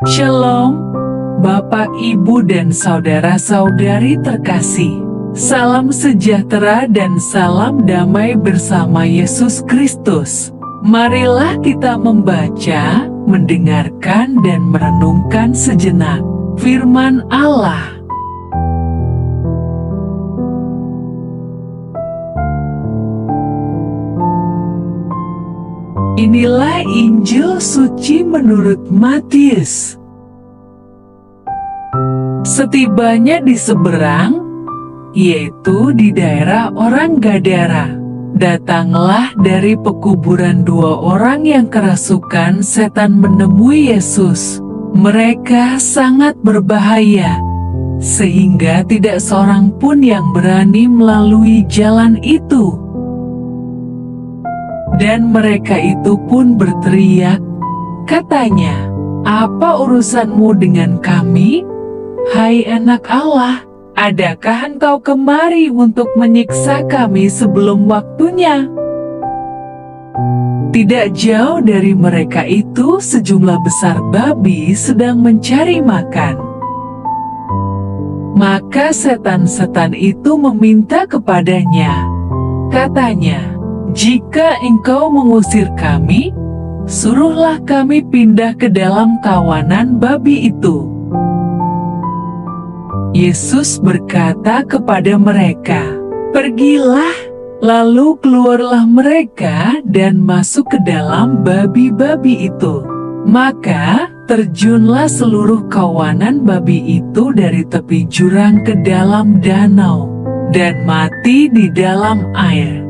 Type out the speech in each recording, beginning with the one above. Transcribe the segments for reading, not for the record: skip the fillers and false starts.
Shalom, Bapak, Ibu, dan saudara-saudari terkasih. Salam sejahtera dan salam damai bersama Yesus Kristus. Marilah kita membaca, mendengarkan, dan merenungkan sejenak firman Allah. Inilah Injil suci menurut Matius. Setibanya di seberang, yaitu di daerah orang Gadara, datanglah dari pekuburan 2 orang yang kerasukan setan menemui Yesus. Mereka sangat berbahaya, sehingga tidak seorang pun yang berani melalui jalan itu. Dan mereka itu pun berteriak, katanya, "Apa urusanmu dengan kami, hai anak Allah? Adakah engkau kemari untuk menyiksa kami sebelum waktunya?" Tidak jauh dari mereka itu sejumlah besar babi sedang mencari makan. Maka setan-setan itu meminta kepadanya, katanya, "Jika engkau mengusir kami, suruhlah kami pindah ke dalam kawanan babi itu." Yesus berkata kepada mereka, "Pergilah." Lalu keluarlah mereka dan masuk ke dalam babi-babi itu. Maka terjunlah seluruh kawanan babi itu dari tepi jurang ke dalam danau, dan mati di dalam air.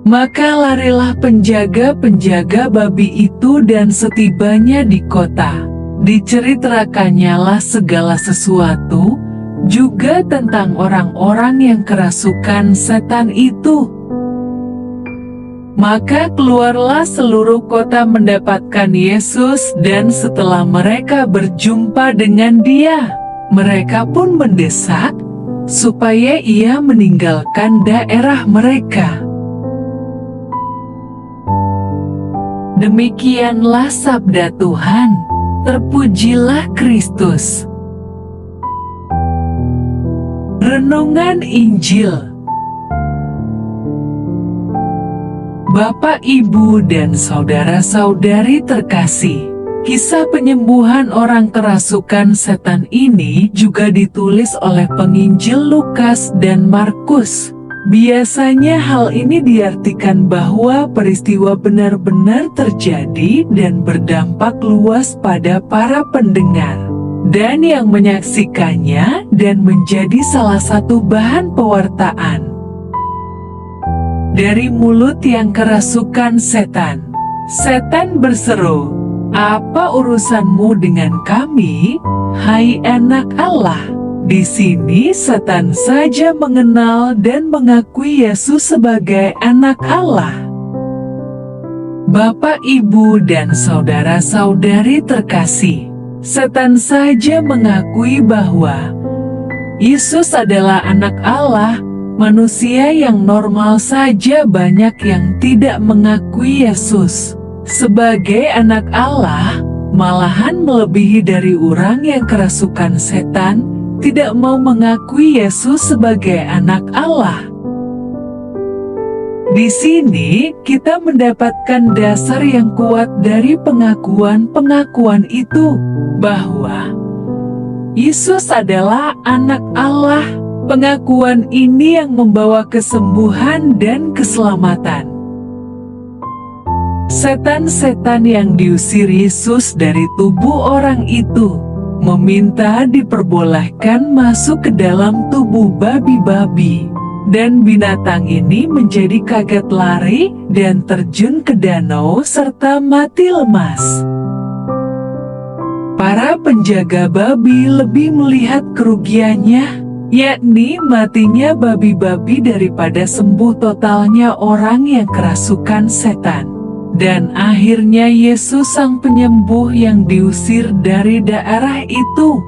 Maka larilah penjaga-penjaga babi itu, dan setibanya di kota, diceritakannya segala sesuatu, juga tentang orang-orang yang kerasukan setan itu. Maka keluarlah seluruh kota mendapatkan Yesus, dan setelah mereka berjumpa dengan Dia, mereka pun mendesak supaya Ia meninggalkan daerah mereka. Demikianlah sabda Tuhan. Terpujilah Kristus. Renungan Injil. Bapak, Ibu, dan saudara-saudari terkasih, kisah penyembuhan orang kerasukan setan ini juga ditulis oleh penginjil Lukas dan Markus. Biasanya hal ini diartikan bahwa peristiwa benar-benar terjadi dan berdampak luas pada para pendengar dan yang menyaksikannya, dan menjadi salah satu bahan pewartaan. Dari mulut yang kerasukan setan, setan berseru, "Apa urusanmu dengan kami, hai anak Allah?" Di sini setan saja mengenal dan mengakui Yesus sebagai anak Allah. Bapak, Ibu, dan saudara-saudari terkasih, setan saja mengakui bahwa Yesus adalah anak Allah. Manusia yang normal saja banyak yang tidak mengakui Yesus sebagai anak Allah, malahan melebihi dari orang yang kerasukan setan tidak mau mengakui Yesus sebagai anak Allah. Di sini kita mendapatkan dasar yang kuat dari pengakuan-pengakuan itu, bahwa Yesus adalah anak Allah. Pengakuan ini yang membawa kesembuhan dan keselamatan. Setan-setan yang diusir Yesus dari tubuh orang itu meminta diperbolehkan masuk ke dalam tubuh babi-babi, dan binatang ini menjadi kaget lari dan terjun ke danau serta mati lemas. Para penjaga babi lebih melihat kerugiannya, yakni matinya babi-babi daripada sembuh totalnya orang yang kerasukan setan. Dan akhirnya Yesus sang penyembuh yang diusir dari daerah itu.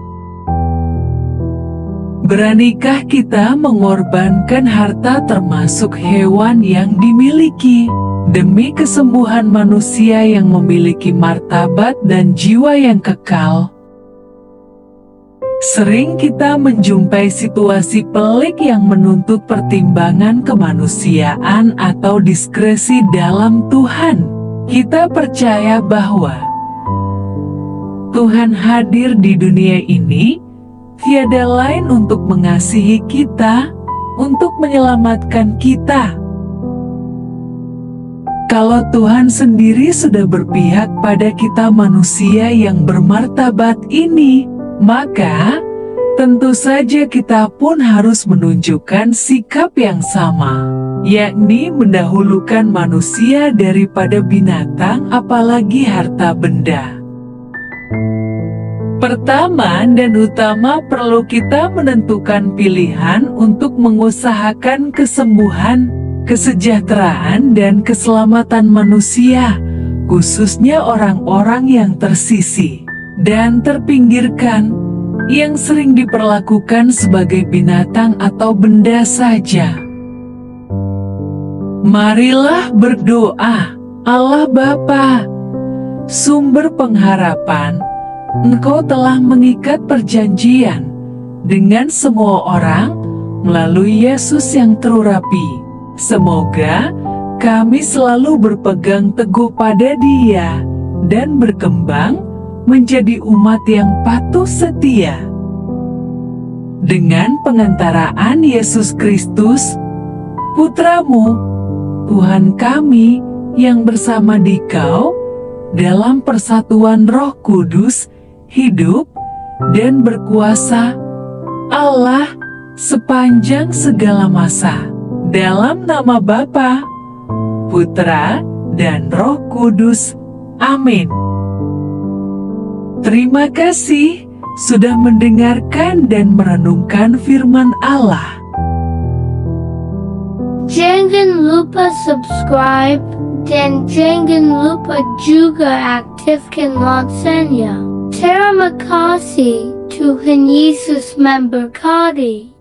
Beranikah kita mengorbankan harta termasuk hewan yang dimiliki demi kesembuhan manusia yang memiliki martabat dan jiwa yang kekal? Sering kita menjumpai situasi pelik yang menuntut pertimbangan kemanusiaan atau diskresi dalam Tuhan. Kita percaya bahwa Tuhan hadir di dunia ini tiada lain untuk mengasihi kita, untuk menyelamatkan kita. Kalau Tuhan sendiri sudah berpihak pada kita manusia yang bermartabat ini, maka tentu saja kita pun harus menunjukkan sikap yang sama, yakni mendahulukan manusia daripada binatang apalagi harta benda. Pertama dan utama perlu kita menentukan pilihan untuk mengusahakan kesembuhan, kesejahteraan dan keselamatan manusia, khususnya orang-orang yang tersisih dan terpinggirkan, yang sering diperlakukan sebagai binatang atau benda saja. Marilah berdoa. Allah Bapa, sumber pengharapan, Engkau telah mengikat perjanjian dengan semua orang melalui Yesus yang terurapi. Semoga kami selalu berpegang teguh pada Dia dan berkembang menjadi umat yang patuh setia. Dengan pengantaraan Yesus Kristus, Putra-Mu, Tuhan kami yang bersama Dikau dalam persatuan Roh Kudus, hidup dan berkuasa Allah sepanjang segala masa. Dalam nama Bapa, Putra, dan Roh Kudus. Amin. Terima kasih sudah mendengarkan dan merenungkan firman Allah. Jangan lupa subscribe dan jangan lupa juga aktifkan loncengnya. Terima kasih, Tuhan Yesus memberkati.